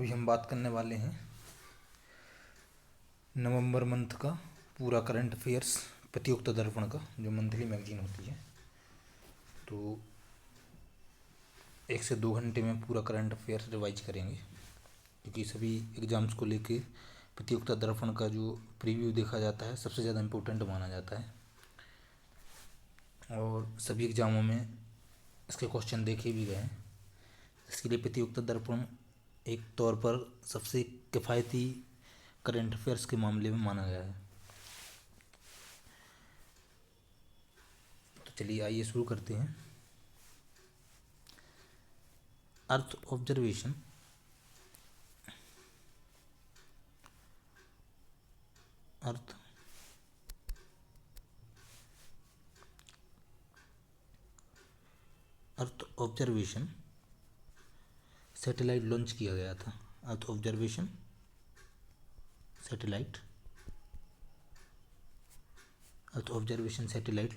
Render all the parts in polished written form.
अभी हम बात करने वाले हैं नवंबर मंथ का पूरा करंट अफेयर्स प्रतियोगिता दर्पण का, जो मंथली मैगजीन होती है। तो 1 से 2 घंटे में पूरा करंट अफेयर्स रिवाइज करेंगे, क्योंकि सभी एग्ज़ाम्स को लेके प्रतियोगिता दर्पण का जो प्रीव्यू देखा जाता है सबसे ज़्यादा इम्पोर्टेंट माना जाता है, और सभी एग्ज़ामों में इसके क्वेश्चन देखे भी गए हैं। इसके लिए प्रतियोगिता दर्पण एक तौर पर सबसे किफ़ायती करंट अफेयर्स के मामले में माना गया है। तो चलिए आइए शुरू करते हैं। Earth observation earth observation satellite launch किया गया था। अर्थ ऑब्जर्वेशन सैटेलाइट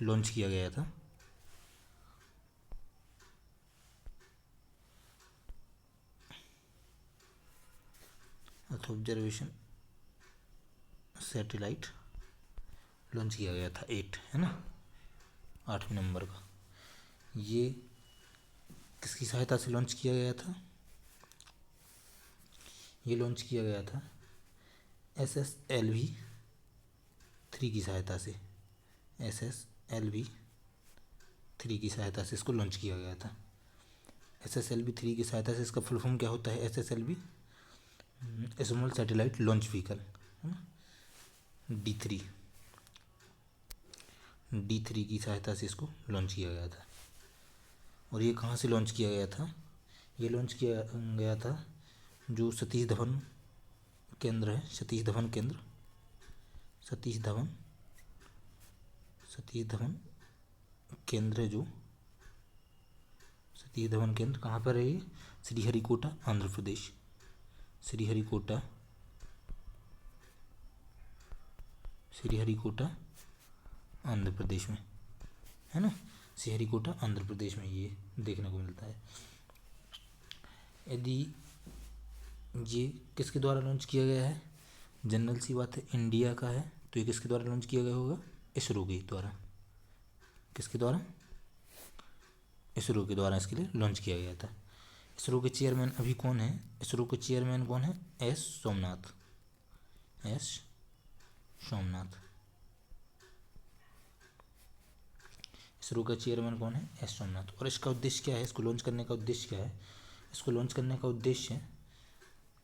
लॉन्च किया गया था। अर्थ ऑब्जर्वेशन सैटेलाइट लॉन्च किया गया था 8, है ना, 8वें नंबर का। ये किसकी सहायता से लॉन्च किया गया था? ये लॉन्च किया गया था SSLV-3 की सहायता से। SSLV-3 की सहायता से इसको लॉन्च किया गया था। SSLV-3 की सहायता से इसका फुल फॉर्म क्या होता है? SSLV small satellite launch vehicle, D3 की सहायता से इसको लॉन्च किया गया था। और ये कहाँ से लॉन्च किया गया था? ये लॉन्च किया गया था जो सतीश धवन केंद्र है, सतीश धवन केंद्र है, जो सतीश धवन केंद्र कहाँ पर है? ये श्रीहरिकोटा आंध्र प्रदेश। श्रीहरिकोटा आंध्र प्रदेश में, है ना। श्रीहरिकोटा आंध्र प्रदेश में ये देखने को मिलता है। यदि ये किसके द्वारा लॉन्च किया गया है? जनरल सी बात है, इंडिया का है, तो ये किसके द्वारा लॉन्च किया गया होगा? इसरो के द्वारा। किसके द्वारा? इसरो के द्वारा इसके लिए लॉन्च किया गया था। इसरो के चेयरमैन अभी कौन है? इसरो के चेयरमैन कौन है? एस सोमनाथ। इसरो का चेयरमैन कौन है? एस सोमनाथ। और इसका उद्देश्य क्या है? इसको लॉन्च करने का उद्देश्य क्या है? इसको लॉन्च करने का उद्देश्य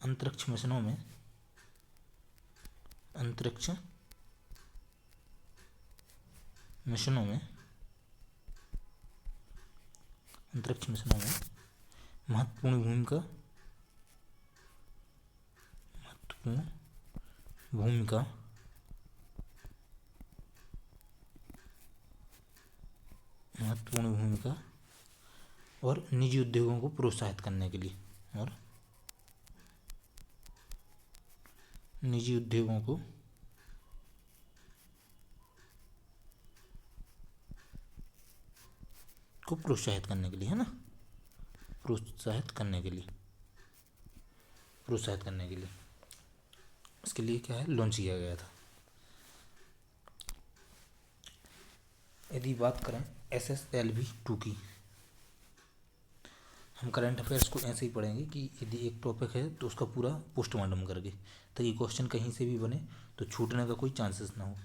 अंतरिक्ष मिशनों में महत्वपूर्ण भूमिका और निजी उद्योगों को प्रोत्साहित करने के लिए, है ना, प्रोत्साहित करने के लिए इसके लिए क्या है? लॉन्च किया गया था। यदि बात करें SSLV-2 की, हम करंट अफेयर्स को ऐसे ही पढ़ेंगे कि यदि एक टॉपिक है तो उसका पूरा पोस्टमार्टम करके, ताकि क्वेश्चन कहीं से भी बने तो छूटने का कोई चांसेस ना हो।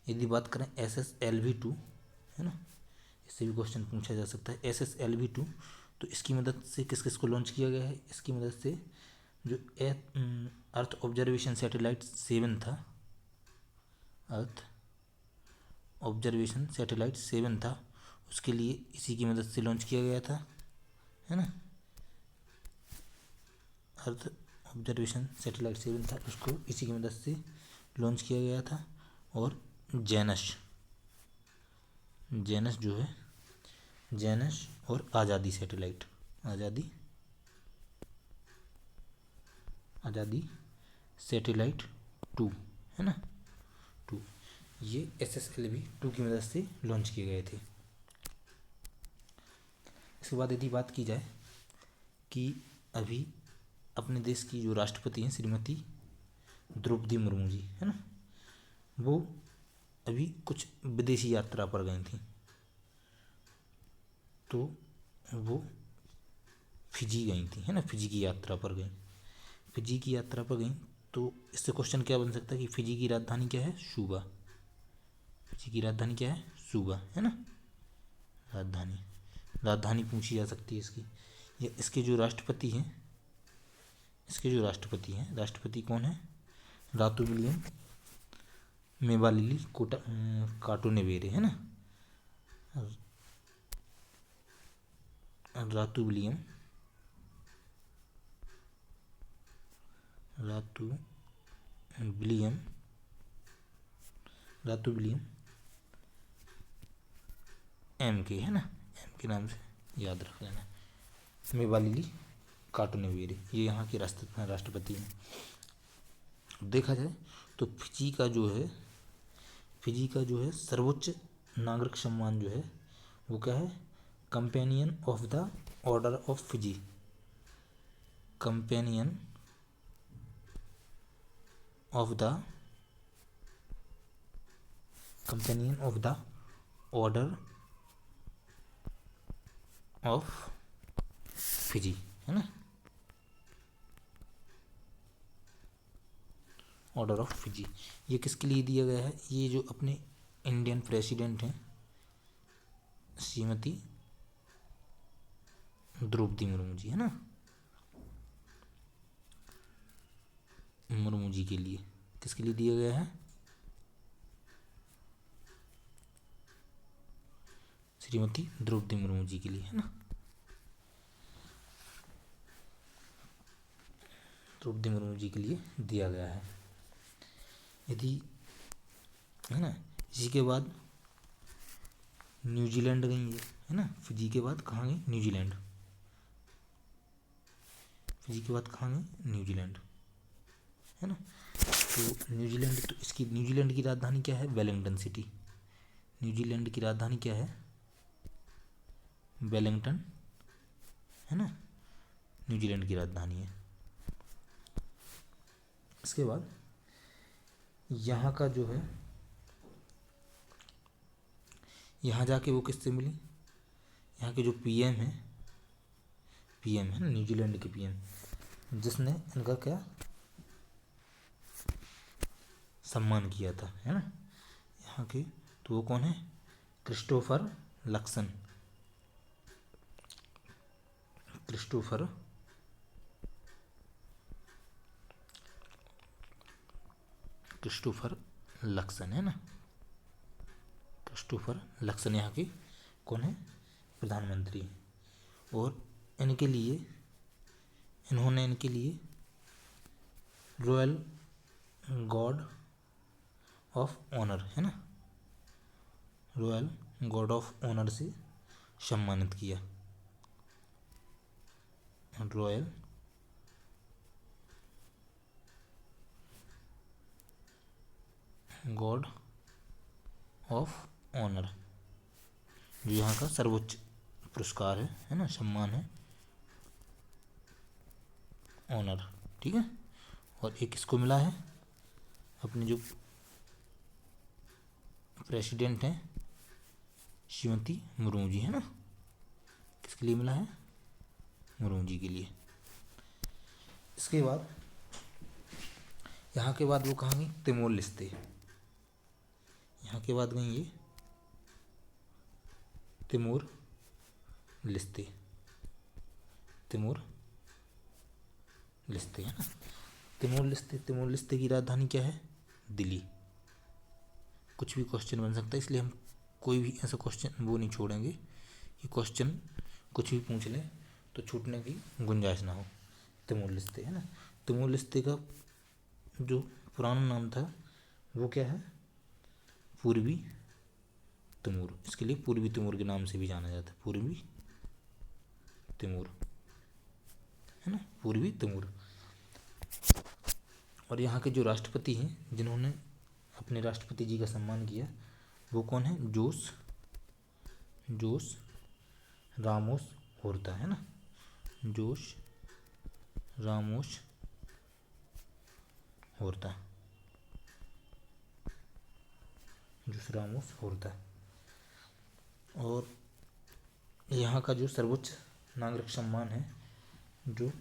यदि बात करें SSLV-2, है ना, इससे भी क्वेश्चन पूछा जा सकता है। SSLV-2, तो इसकी मदद से किस किस को लॉन्च किया गया है? इसकी मदद से जो अर्थ ऑब्जर्वेशन सैटेलाइट 7 था, उसके लिए इसी की मदद से लॉन्च किया गया था, है ना। अर्थ ऑब्जर्वेशन सैटेलाइट 7 था, उसको इसी की मदद से लॉन्च किया गया था। और जेनस जो है, जेनस और आज़ादी सैटेलाइट 2, है ना, 2, ये SSLV-2 की मदद से लॉन्च किए गए थे। इसके बाद यदि बात की जाए कि अभी अपने देश की जो राष्ट्रपति हैं श्रीमती द्रौपदी मुर्मू जी, है ना, वो अभी कुछ विदेशी यात्रा पर गई थी, तो वो फिजी गई थी, है ना, फिजी की यात्रा पर गई, फिजी की यात्रा पर गई। तो इससे क्वेश्चन क्या बन सकता है कि फिजी की राजधानी क्या है, सूबा। फिजी की राजधानी क्या है, सूबा, है ना, राजधानी, राजधानी पूछी जा सकती है इसकी। ये इसके जो राष्ट्रपति हैं, इसके जो राष्ट्रपति हैं, राष्ट्रपति कौन है, रातू विलियम मेवालिली काटोनेवेरे, है ना, रातू विलियम एम के, है ना, एम के नाम से याद रख लेना, मेवालिली काटोनेवेरे, ये यहाँ के राष्ट्रपति हैं। देखा जाए तो फिजी का जो है सर्वोच्च नागरिक सम्मान जो है वो क्या है, companion of the order of Fiji, companion of the order of Fiji, है ना, ऑर्डर ऑफ फिजी। ये किसके लिए दिया गया है, ये जो अपने इंडियन प्रेसिडेंट हैं श्रीमती द्रौपदी मुर्मू जी, है ना, मुर्मू जी के लिए, किसके लिए दिया गया है, श्रीमती द्रौपदी मुर्मू जी के लिए, है ना, द्रौपदी मुर्मू जी के लिए दिया गया है। यदि, है ना, इसी के बाद न्यूजीलैंड गई है ना, फिजी के बाद कहाँ गई, न्यूजीलैंड, फिजी के बाद कहाँ गई, न्यूजीलैंड, है ना। तो न्यूजीलैंड, तो इसकी न्यूजीलैंड की राजधानी क्या है, वेलिंगटन सिटी, न्यूजीलैंड की राजधानी क्या है, वेलिंगटन, है ना, न्यूजीलैंड की राजधानी है। इसके बाद यहाँ का जो है, यहाँ जाके वो किससे मिली, यहाँ के जो पीएम है ना, न्यूजीलैंड के पीएम, जिसने इनका क्या सम्मान किया था, है ना, यहाँ के, तो वो कौन है, क्रिस्टोफर लक्सन, क्रिस्टोफर लक्सन, है ना, क्रिस्टोफर लक्सन यहाँ के कौन है, प्रधानमंत्री। और इन्होंने इनके लिए रॉयल गॉर्ड ऑफ ऑनर, है ना, रॉयल गॉर्ड ऑफ ऑनर से सम्मानित किया, रॉयल गॉर्ड ऑफ ऑनर, जो यहाँ का सर्वोच्च पुरस्कार है ना, सम्मान है, ऑनर, ठीक है। और एक इसको मिला है, अपने जो प्रेसिडेंट हैं श्रीमती मुर्मू जी, है ना, किसके लिए मिला है, मुर्मू जी के लिए। इसके बाद यहाँ के बाद वो कहाँ गई, तिमोर लिस्ते, यहाँ के बाद गई ये तिमोर लिस्ते, है ना, तिमोर लिस्ते की राजधानी क्या है, दिल्ली। कुछ भी क्वेश्चन बन सकता है, इसलिए हम कोई भी ऐसा क्वेश्चन वो नहीं छोड़ेंगे कि क्वेश्चन कुछ भी पूछ लें तो छूटने की गुंजाइश ना हो। तिमोर लिस्ते, है ना, तिमोर लिस्ते का जो पुराना नाम था वो क्या है, पूर्वी तिमोर, इसके लिए पूर्वी तिमोर के नाम से भी जाना जाता है, पूर्वी तिमोर, है ना, पूर्वी तिमोर। और यहाँ के जो राष्ट्रपति हैं जिन्होंने अपने राष्ट्रपति जी का सम्मान किया वो कौन है, जोस रामोस होर्ता, है ना, जोस रामोस होर्ता, जोस रामोस होर्ता। और यहाँ का जो सर्वोच्च नागरिक सम्मान है जो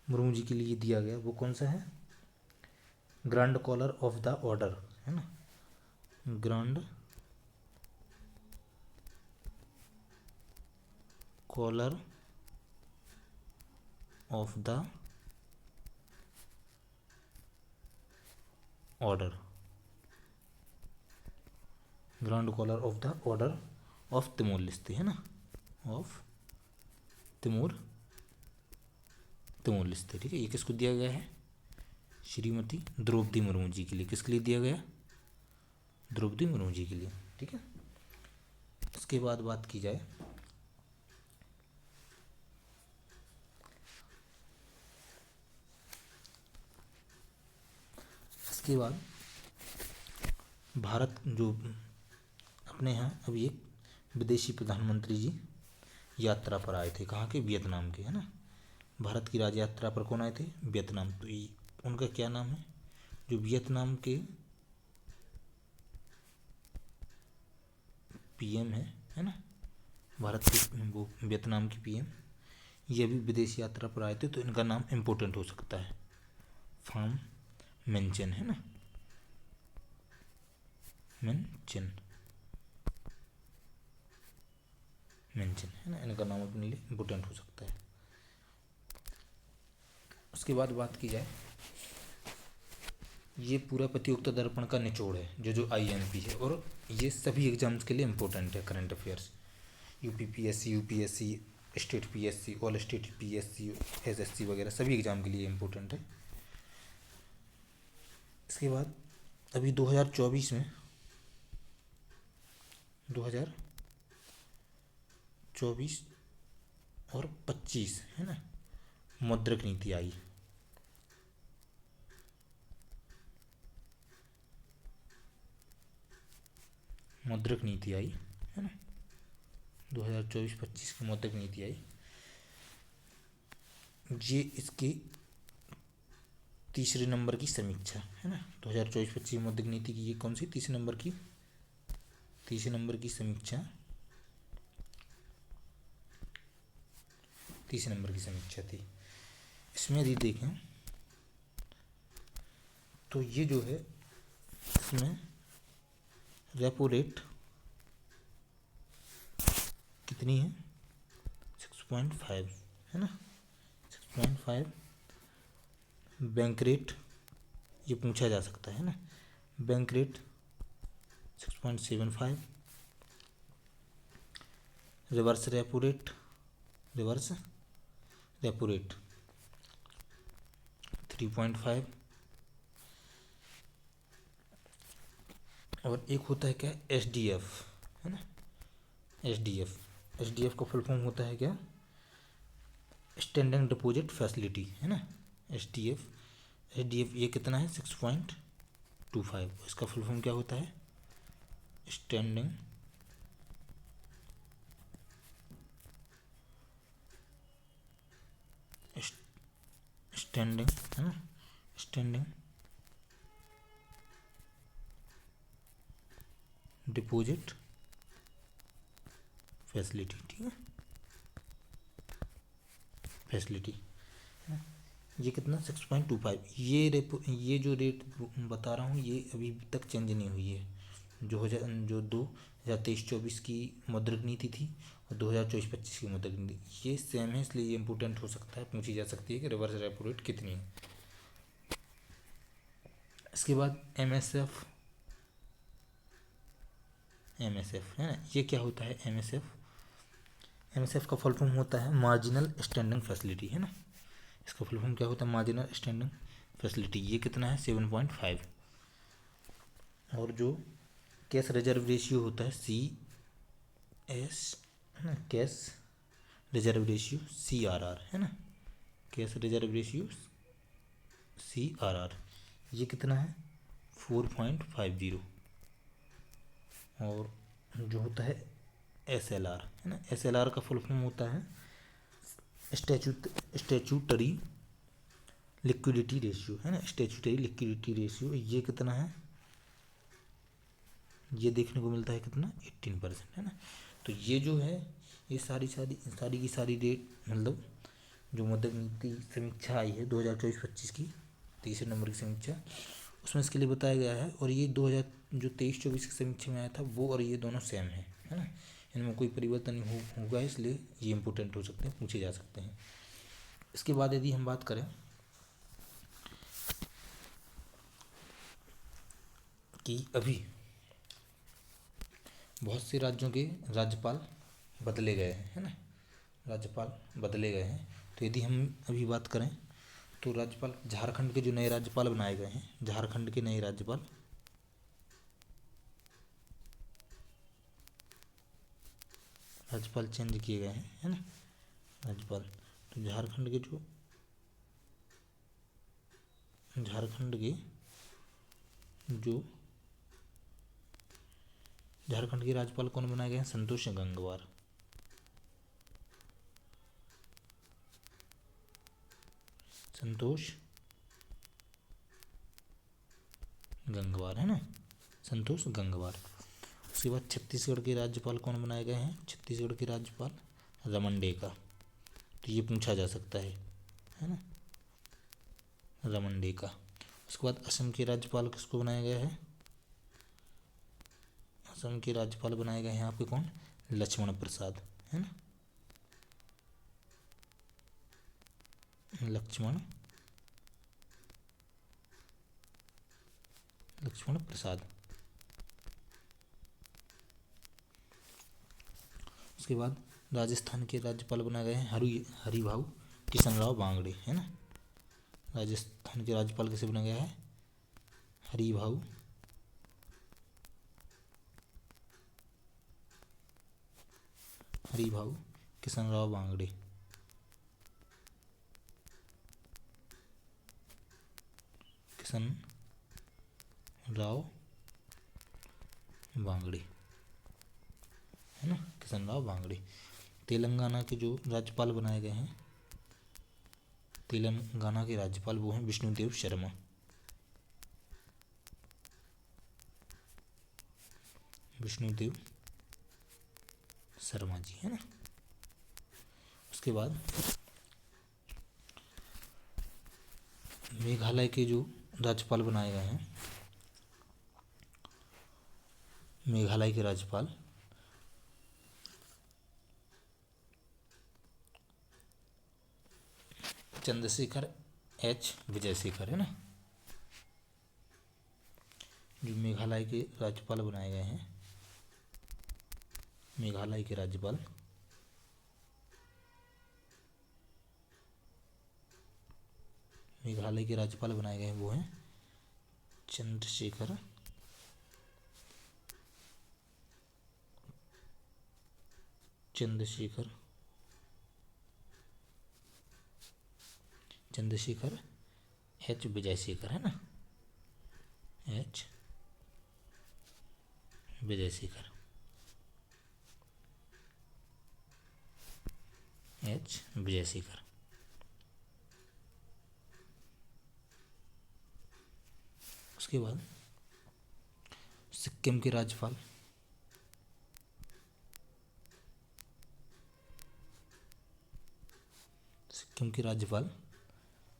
मुर्मू जी के लिए दिया गया वो कौन सा है? Grand collar of the order, है ना, grand collar of the order, grand collar of the order of Timor Leste, है ना, ऑफ तिमोर लिस्ते। ठीक है, ये किसको दिया गया है? श्रीमती द्रौपदी मुर्मू जी के लिए। किसके लिए दिया गया? द्रौपदी मुर्मू जी के लिए। ठीक है, इसके बाद बात की जाए इसके बाद भारत जो अपने यहाँ अभी एक विदेशी प्रधानमंत्री जी यात्रा पर आए थे, कहाँ के? वियतनाम के, है ना। भारत की राज यात्रा पर कौन आए थे? वियतनाम। तो ये उनका क्या नाम है? जो वियतनाम के पीएम है ना, भारत के वो वियतनाम के पीएम, ये भी विदेश यात्रा पर आए थे, तो इनका नाम इम्पोर्टेंट हो सकता है। फार्म मेंशन, है ना, मेंशन है ना, इनका नाम अपने लिए इम्पोर्टेंट हो सकता है। उसके बाद बात की जाए, ये पूरा प्रतियोगिता दर्पण का निचोड़ है जो IMP है, और ये सभी एग्जाम्स के लिए इम्पोर्टेंट है। Current affairs, UPPSC, UPSC, state PSC, all state PSC, SSC वगैरह सभी एग्जाम के लिए इम्पोर्टेंट है। इसके बाद अभी 2024 में 2024 और 25, है ना, मौद्रिक नीति आई। मौद्रिक नीति आई, है ना, 2024-25 की मौद्रिक नीति आई। ये इसकी तीसरे नंबर की समीक्षा, है ना, 2024-25 मौद्रिक नीति की ये कौन सी? तीसरे नंबर की समीक्षा, तीसरे नंबर की समीक्षा थी। इसमें यदि देखें तो ये जो है, इसमें रेपो रेट कितनी है? 6.5, है ना, 6.5। बैंक रेट ये पूछा जा सकता है ना, bank rate 6.75। Reverse repo rate 3.5। और एक होता है क्या? SDF, है ना, SDF का फुल फॉर्म होता है क्या? स्टैंडिंग डिपॉजिट फैसिलिटी, है ना, SDF ये कितना है? 6.25। इसका फुल फॉर्म क्या होता है? स्टैंडिंग है ना, स्टैंडिंग डिपॉजिट फैसिलिटी। ठीक है, फैसिलिटी ये कितना? 6.25। ये जो रेट बता रहा हूँ ये अभी तक चेंज नहीं हुई है। जो 2023-24 की मौद्रिक नीति थी और 2024-25 की मौद्रिक नीति ये सेम है, इसलिए ये इम्पोर्टेंट हो सकता है, पूछी जा सकती है कि रिवर्स रेपो रेट कितनी है। इसके बाद MSF है ना, ये क्या होता है? MSF का फुल फॉर्म होता है मार्जिनल स्टैंडिंग फैसिलिटी, है ना, इसका फुल फॉर्म क्या होता है? Marginal standing facility. ये कितना है? 7.5। और जो कैश रिजर्व रेशियो होता है CS, है ना, कैश रिजर्व रेशियो CRR, है ना, कैश रिजर्व रेशियो CRR ये कितना है? 4.50। और जो होता है SLR, है ना, SLR का फुल फॉर्म होता है स्टैचूटरी लिक्विडिटी रेशियो है ना, स्टैट्यूटरी लिक्विडिटी रेशियो ये कितना है, ये देखने को मिलता है कितना 18% है ना। तो ये जो है ये सारी की सारी रेट मतलब जो मौद्रिक नीति समीक्षा आई है 2024-25 की, 30 नंबर की समीक्षा, उसमें इसके लिए बताया गया है। और ये 2000 जो 23-24 की समीक्षा में आया था वो और ये दोनों सेम है ना, इनमें कोई परिवर्तन नहीं होगा, इसलिए ये इम्पोर्टेंट हो सकते हैं, पूछे जा सकते हैं। इसके बाद यदि हम बात करें कि अभी बहुत से राज्यों के राज्यपाल बदले गए हैं है ना, राज्यपाल बदले गए हैं। तो यदि हम अभी बात करें तो राज्यपाल झारखंड के जो नए राज्यपाल बनाए गए हैं, झारखंड के नए राज्यपाल चेंज किए गए हैं है ना, राज्यपाल। तो झारखंड के राज्यपाल कौन बनाए गए हैं, संतोष गंगवार। संतोष गंगवार है ना, संतोष गंगवार। उसके बाद छत्तीसगढ़ के राज्यपाल कौन बनाए गए हैं, छत्तीसगढ़ के राज्यपाल रमन डेका। तो ये पूछा जा सकता है ना, रमन डेका। उसके बाद असम के राज्यपाल किसको बनाया गया है, असम के राज्यपाल बनाए गए हैं आपके कौन, लक्ष्मण प्रसाद है ना, लक्ष्मण प्रसाद। उसके बाद राजस्थान के राज्यपाल बनाए गए हैं हरिभाऊ किशनराव बांगड़े है ना, राजस्थान के राज्यपाल किसे बनाया गया है, हरिभाऊ किशनराव बांगड़े। किशनराव बांगड़े है ना, किशनराव बांगड़े। तेलंगाना के जो राज्यपाल बनाए गए हैं, तेलंगाना के राज्यपाल वो हैं विष्णुदेव शर्मा। विष्णुदेव शर्मा जी है ना। उसके बाद मेघालय के जो राज्यपाल बनाए गए हैं, मेघालय के राज्यपाल चंद्रशेखर एच विजयशेखर है ना, जो मेघालय के राज्यपाल बनाए गए हैं, मेघालय के राज्यपाल बनाए गए हैं वो हैं चंद्रशेखर एच विजयशेखर है ना, एच विजयशेखर उसके बाद सिक्किम के राज्यपाल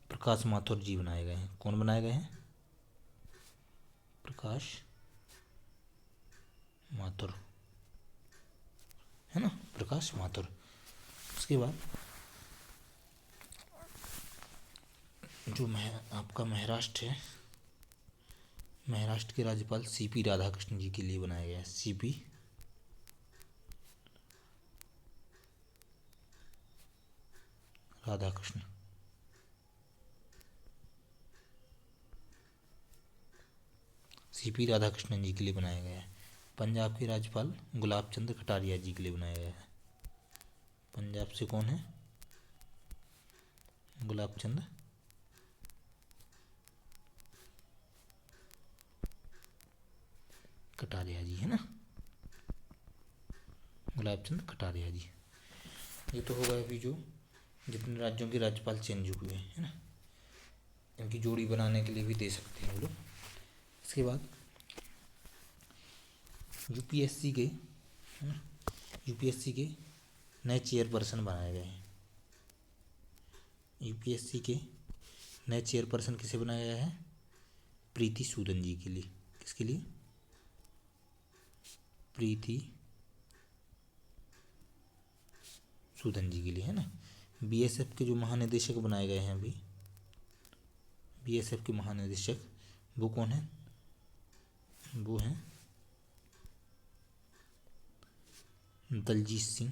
प्रकाश माथुर जी बनाए गए हैं। कौन बनाए गए हैं, प्रकाश माथुर है ना, प्रकाश माथुर। उसके बाद जो आपका महाराष्ट्र है, महाराष्ट्र के राज्यपाल सीपी राधाकृष्णन जी के लिए बनाया गया है, सीपी राधाकृष्णन जी के लिए बनाया गया है। पंजाब के राज्यपाल गुलाब चंद कटारिया जी के लिए बनाया गया है। पंजाब से कौन है, गुलाब चंद कटारिया जी है ना, गुलाब चंद कटारिया जी। ये तो होगा अभी जो जितने राज्यों के राज्यपाल चेंज हुए हैं है ना। इनकी जोड़ी बनाने के लिए भी दे सकते हैं वो लोग। इसके बाद यूपीएससी के, है ना, यूपीएससी के नए चेयरपर्सन बनाए गए हैं। यूपीएससी के नए चेयरपर्सन किसे बनाया गया है? प्रीति सूदन जी के लिए। किसके लिए? प्रीति सूदन जी के लिए, है ना। बीएसएफ के जो महानिदेशक बनाए गए हैं अभी, बीएसएफ के महानिदेशक वो कौन है? वो हैं दलजीत सिंह।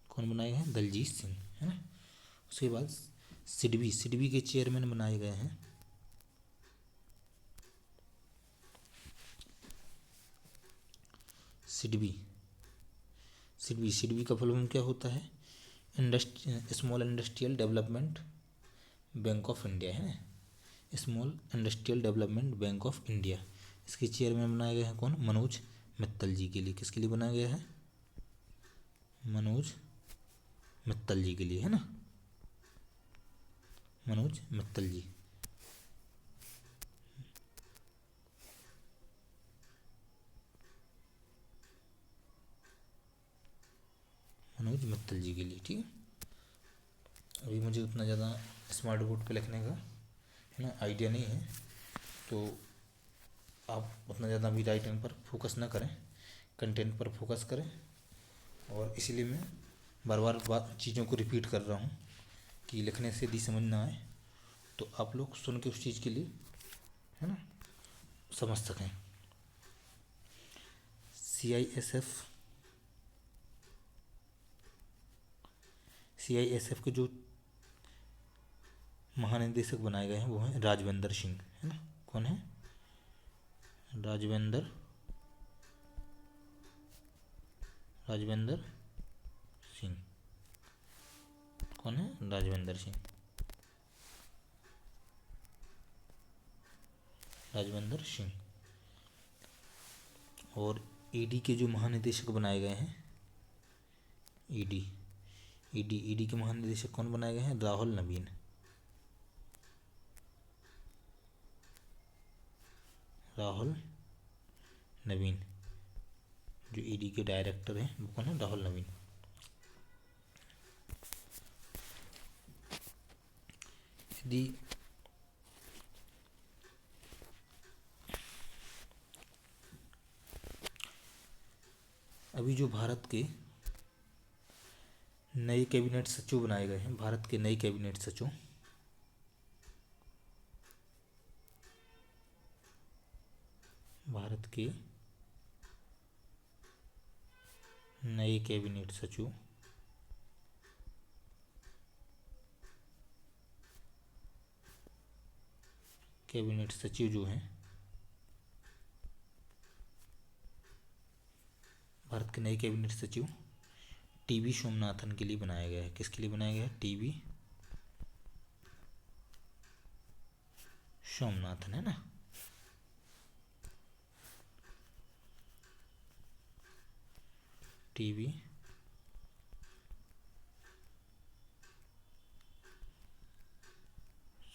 कौन बनाए गए हैं? दलजीत सिंह, है ना। उसके बाद सिडबी के चेयरमैन बनाए गए हैं सिडबी का फुल फॉर्म क्या होता है? Small industrial development bank of India, है ना। Small industrial development bank of India. इसके चेयरमैन बनाए गए हैं कौन? मनोज मित्तल जी के लिए। किसके लिए बनाया गया है? मनोज मित्तल जी के लिए, है ना। मनोज मित्तल जी। मनोज मित्तल जी के लिए, ठीक है। अभी मुझे उतना ज़्यादा स्मार्ट बोर्ड पे लिखने का, है ना, आइडिया नहीं है, तो आप उतना ज़्यादा अभी राइटिंग पर फोकस ना करें, कंटेंट पर फोकस करें। और इसीलिए मैं बार बार चीज़ों को रिपीट कर रहा हूँ कि लिखने से यदि समझ ना आए तो आप लोग सुन के उस चीज़ के लिए, है ना, समझ सकें। सीआईएसएफ के जो महानिदेशक बनाए गए हैं वो हैं राजविंदर सिंह, है ना। कौन है? राजविंदर सिंह। कौन है? राजविंदर सिंह। और ईडी के जो महानिदेशक बनाए गए हैं, ईडी के महानिदेशक कौन बनाए गए हैं? राहुल नवीन। जो ईडी के डायरेक्टर हैं वो कौन है? राहुल नवीन। यदि अभी जो भारत के नए कैबिनेट सचिव बनाए गए हैं, भारत के नए कैबिनेट सचिव, भारत के नए कैबिनेट सचिव जो हैं, भारत के नए कैबिनेट सचिव टीवी सोमनाथन के लिए बनाया गया है। किसके लिए बनाया गया है? टीवी सोमनाथन, है ना। टीवी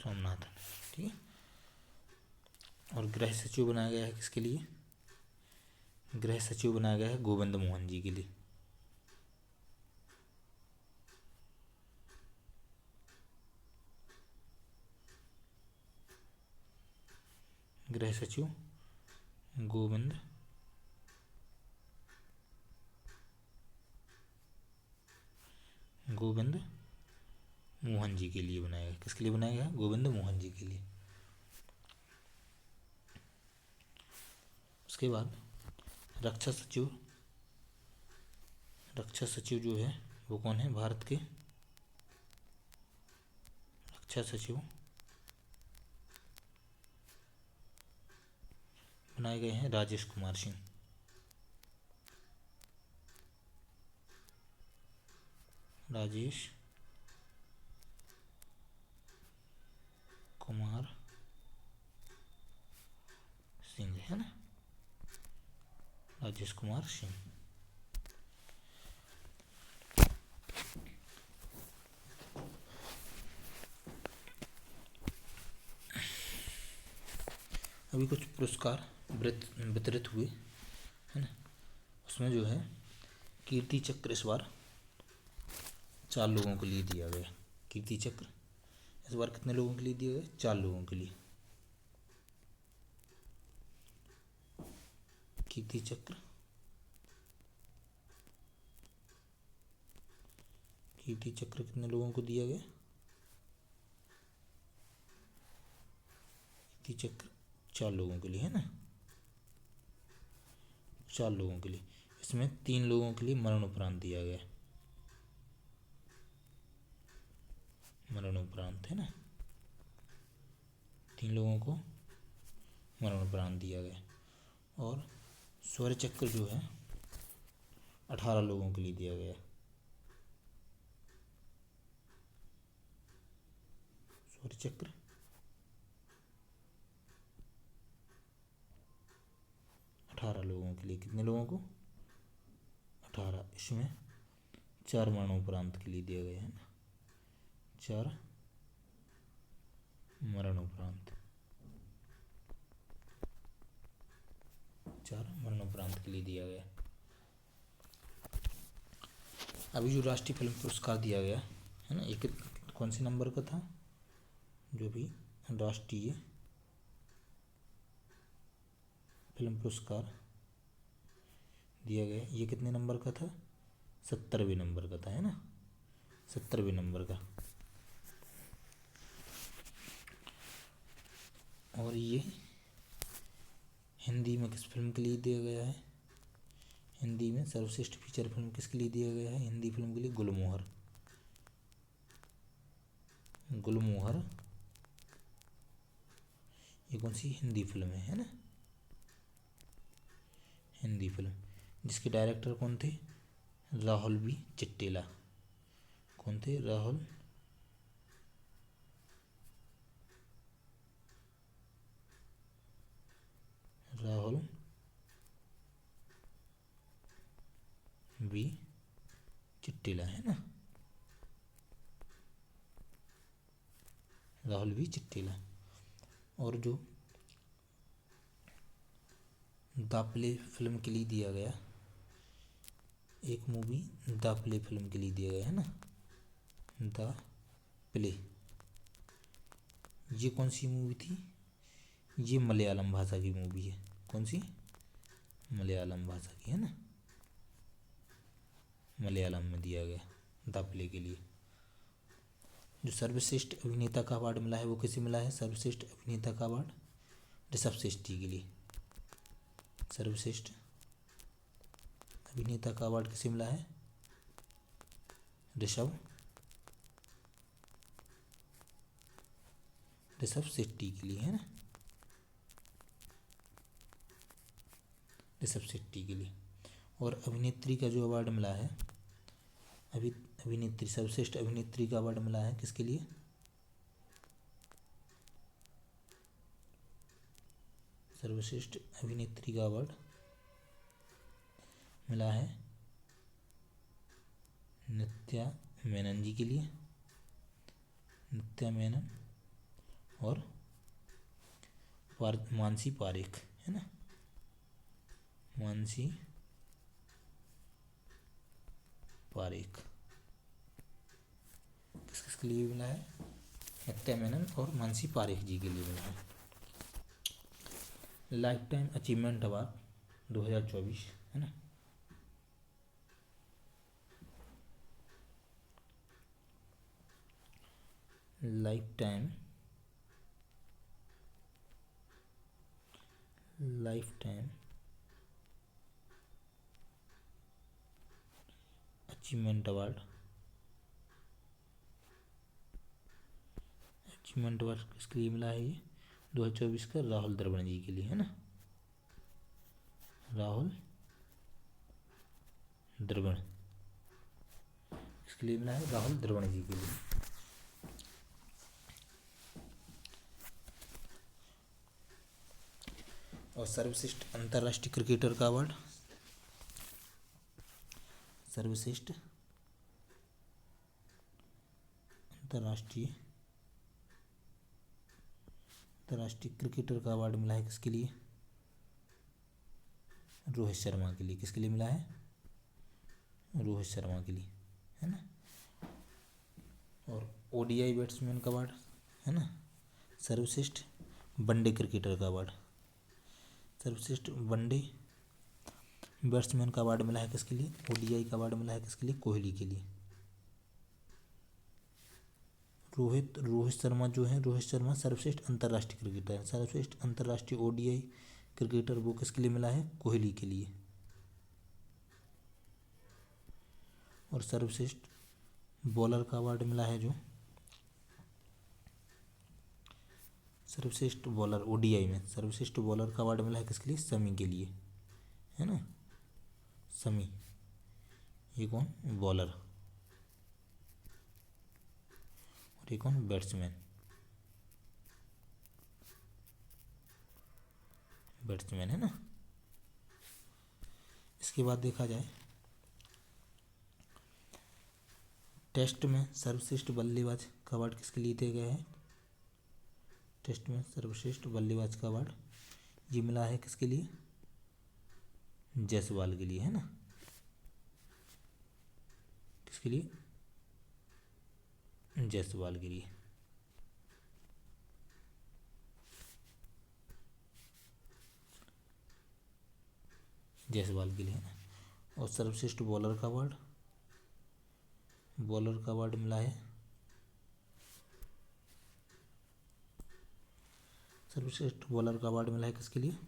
सोमनाथन, ठीक है। और गृह सचिव बनाया गया है किसके लिए? गृह सचिव बनाया गया है गोविंद मोहन जी के लिए। गृह सचिव गोविंद मोहन जी के लिए बनाया गया। किसके लिए बनाया गया? गोविंद मोहन जी के लिए। उसके बाद रक्षा सचिव जो है वो कौन है? भारत के रक्षा सचिव बनाए गए हैं राजेश कुमार सिंह। है ना, राजेश कुमार सिंह। अभी कुछ पुरस्कार वितरित हुए, है ना। उसमें जो है कीर्ति चक्र इस बार 4 लोगों के लिए दिया गया। कीर्ति चक्र इस बार कितने लोगों के लिए दिया गया? 4 लोगों के लिए कीर्ति चक्र। कीर्ति चक्र कितने लोगों को दिया गया? कीर्ति चक्र 4 लोगों के लिए, है ना, 4 लोगों के लिए। इसमें 3 लोगों के लिए मरणोपरांत दिया गया, मरणोपरांत, है ना, 3 लोगों को मरणोपरांत दिया गया। और स्वर्ण चक्र जो है 18 लोगों के लिए दिया गया। स्वर्ण चक्र 18 लोगों के लिए। कितने लोगों को? 18। इसमें 4 मरणोपरांत के लिए दिया गया, है ना, 4 मरणोपरांत, 4 मरणोपरांत के लिए दिया गया। अभी जो राष्ट्रीय फिल्म पुरस्कार दिया गया, है ना, एक कौन से नंबर का था? जो भी राष्ट्रीय फिल्म पुरस्कार दिया गया, ये कितने नंबर का था? 70वें नंबर का था, है ना, 70वें नंबर का। और ये हिंदी में किस फिल्म के लिए दिया गया है? हिंदी में सर्वश्रेष्ठ फीचर फिल्म किसके लिए दिया गया है? हिंदी फिल्म के लिए गुलमोहर। गुलमोहर ये कौन सी हिंदी फिल्म है ना, हिंदी फिल्म, जिसके डायरेक्टर कौन थे? राहुल बी चिट्टीला। कौन थे? राहुल बी चिट्टीला, है ना, राहुल बी चिट्टीला। और जो द प्ले फिल्म के लिए दिया गया, एक मूवी द प्ले फिल्म के लिए दिया गया, है ना, द प्ले, ये कौन सी मूवी थी? ये मलयालम भाषा की मूवी है। कौन सी? मलयालम भाषा की, है ना, मलयालम में दिया गया द प्ले के लिए। जो सर्वश्रेष्ठ अभिनेता का अवार्ड मिला है वो किसे मिला है? सर्वश्रेष्ठ अभिनेता का अवार्ड ऋषभ शेट्टी के लिए। सर्वश्रेष्ठ अभिनेता का अवार्ड किसे मिला है? ऋषभ शेट्टी के लिए, है ना, ऋषभ शेट्टी के लिए। और अभिनेत्री का जो अवार्ड मिला है, अभिनेत्री, सर्वश्रेष्ठ अभिनेत्री का अवार्ड मिला है किसके लिए? सर्वश्रेष्ठ अभिनेत्री का अवार्ड मिला है नित्या मेनन जी के लिए। नित्या मेनन और मानसी पारेख, है ना, मानसी पारेख, किस किस के लिए मिला है? नित्या मेनन और मानसी पारेख जी के लिए मिला है। लाइफ टाइम अचीवमेंट अवार्ड 2024, है ना, लाइफ टाइम अचीवमेंट अवार्ड किसके लिए मिला है? ये 2024 का राहुल द्रविड़ जी के लिए, है ना, राहुल द्रविड़, किसके लिए मिला है? राहुल द्रविड़ जी के लिए। और सर्वश्रेष्ठ अंतर्राष्ट्रीय क्रिकेटर का अवार्ड, सर्वश्रेष्ठ अंतर्राष्ट्रीय अंतर्राष्ट्रीय क्रिकेटर का अवार्ड मिला है किसके लिए? रोहित शर्मा के लिए। किसके लिए मिला है? रोहित शर्मा के लिए, है ना। और ओडीआई बैट्समैन का अवार्ड, है ना, सर्वश्रेष्ठ वनडे क्रिकेटर का अवार्ड, सर्वश्रेष्ठ वनडे बैट्समैन का अवार्ड मिला है किसके लिए? ओडीआई का अवार्ड मिला है किसके लिए? कोहली के लिए। रोहित शर्मा जो है, रोहित शर्मा सर्वश्रेष्ठ अंतर्राष्ट्रीय क्रिकेटर है। सर्वश्रेष्ठ अंतर्राष्ट्रीय ओडीआई क्रिकेटर वो किसके लिए मिला है? कोहली के लिए। और सर्वश्रेष्ठ बॉलर का अवार्ड मिला है जो सर्वश्रेष्ठ बॉलर ओडीआई में सर्वश्रेष्ठ बॉलर का अवार्ड मिला है किसके लिए? शमी के लिए, है ना। शमी, ये कौन? बॉलर। और ये कौन? बैट्समैन। बैट्समैन, है ना। इसके बाद देखा जाए टेस्ट में सर्वश्रेष्ठ बल्लेबाज का अवार्ड किसके लिए दिया गया है? टेस्ट में सर्वश्रेष्ठ बल्लेबाज का अवार्ड ये मिला है किसके लिए? जायसवाल के लिए, है ना। किसके लिए? जायसवाल के लिए। जायसवाल के लिए, है ना। और सर्वश्रेष्ठ बॉलर का अवार्ड, बॉलर का अवार्ड मिला है सर्वश्रेष्ठ बॉलर का अवार्ड मिला है किसके लिए?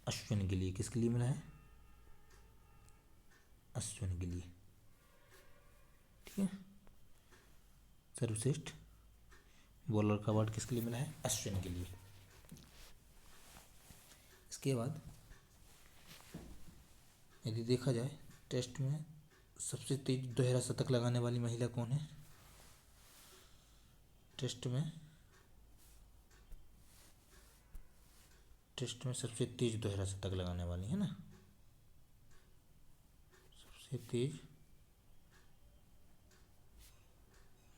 अश्विन के लिए। किसके लिए मिला है? अश्विन के लिए, ठीक है। सर्वश्रेष्ठ बॉलर का अवार्ड किसके लिए मिला है? अश्विन के लिए। इसके बाद यदि देखा जाए टेस्ट में सबसे तेज दोहरा शतक लगाने वाली महिला कौन है? टेस्ट में सबसे तेज दोहरा शतक लगाने वाली, है ना। सबसे तेज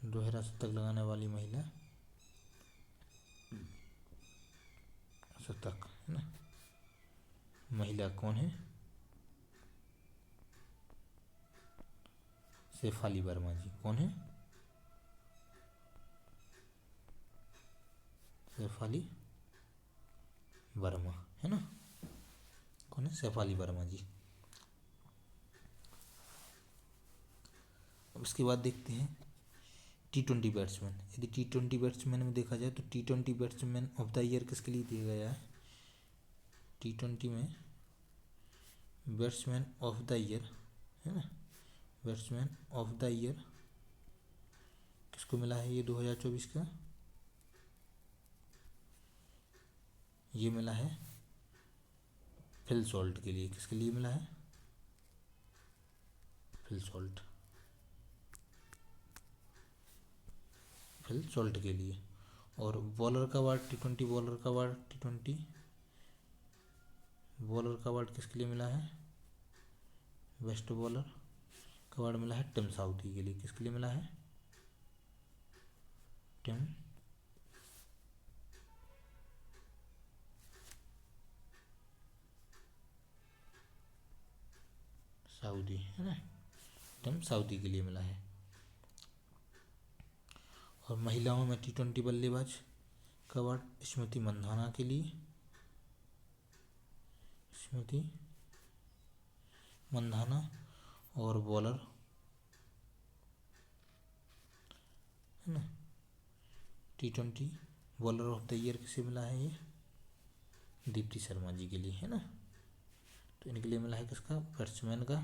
दोहरा शतक लगाने वाली महिला शतक, है ना, महिला कौन है? शेफाली वर्मा जी। कौन है? शेफाली वर्मा, है ना। कौन है? शेफाली वर्मा जी। अब इसके बाद देखते हैं टी20 बैट्समैन। यदि टी20 बैट्समैन में देखा जाए तो टी20 बैट्समैन ऑफ द ईयर किसके लिए दिया गया है? टी20 में बैट्समैन ऑफ द ईयर, है ना, बैट्समैन ऑफ द ईयर किसको मिला है? ये 2024 का ये मिला है फिल सॉल्ट के लिए। किसके लिए मिला है? फिल सॉल्ट के लिए। और बॉलर का अवार्ड टी20 बॉलर का अवार्ड टी20 बॉलर का अवार्ड किसके लिए मिला है? बेस्ट बॉलर का अवार्ड मिला है टिम साउदी के लिए। किसके लिए मिला है? टिम साउदी, है ना, टिम साउदी के लिए मिला है। और महिलाओं में टी20 बल्लेबाज का अवार्ड स्मृति मंधाना के लिए। स्मृति मंधाना। और बॉलर, है ना, टी20 बॉलर ऑफ द ईयर किसे मिला है? ये दीप्ति शर्मा जी के लिए, है ना। तो इनके लिए मिला है किसका? बैट्समैन का।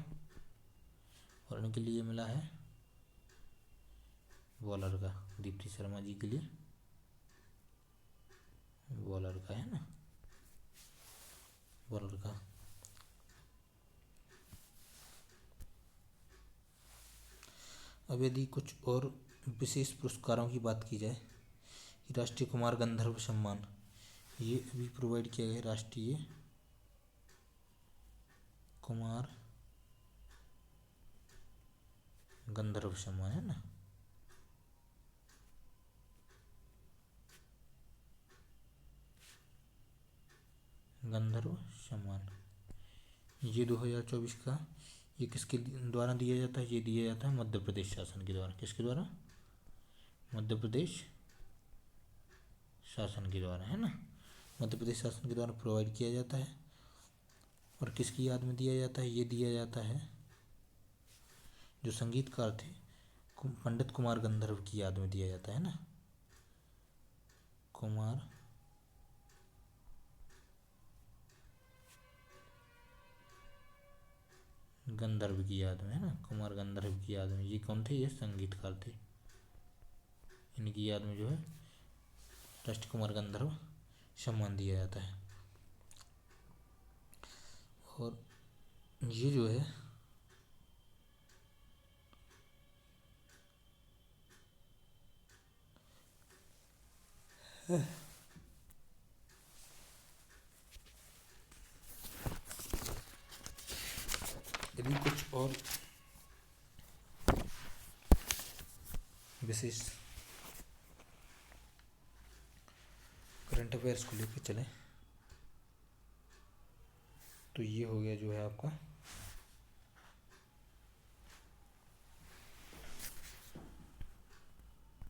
और इनके लिए मिला है बॉलर का, दीप्ति शर्मा जी के लिए बॉलर का, है ना, बॉलर का। अब यदि कुछ और विशेष पुरस्कारों की बात की जाए, राष्ट्रीय कुमार गंधर्व सम्मान ये अभी प्रोवाइड किया गया। राष्ट्रीय कुमार गंधर्व सम्मान, है ना, गंधर्व सम्मान, ये 2024 का, ये किसके द्वारा दिया जाता है? ये दिया जाता है मध्य प्रदेश शासन के द्वारा। किसके द्वारा? मध्य प्रदेश शासन के द्वारा, है ना। मध्य प्रदेश शासन के द्वारा प्रोवाइड किया जाता है। और किसकी याद में दिया जाता है? ये दिया जाता है जो संगीतकार थे पंडित कुमार गंधर्व की याद में दिया जाता है ना, कुमार गंधर्व की याद में, है ना, कुमार गंधर्व की याद में। ये कौन थे? ये संगीतकार थे। इनकी याद में जो है राष्ट्रीय कुमार गंधर्व सम्मान दिया जाता है। और ये जो है यदि कुछ और विशेष करंट अफेयर्स को लेकर चलें तो ये हो गया जो है आपका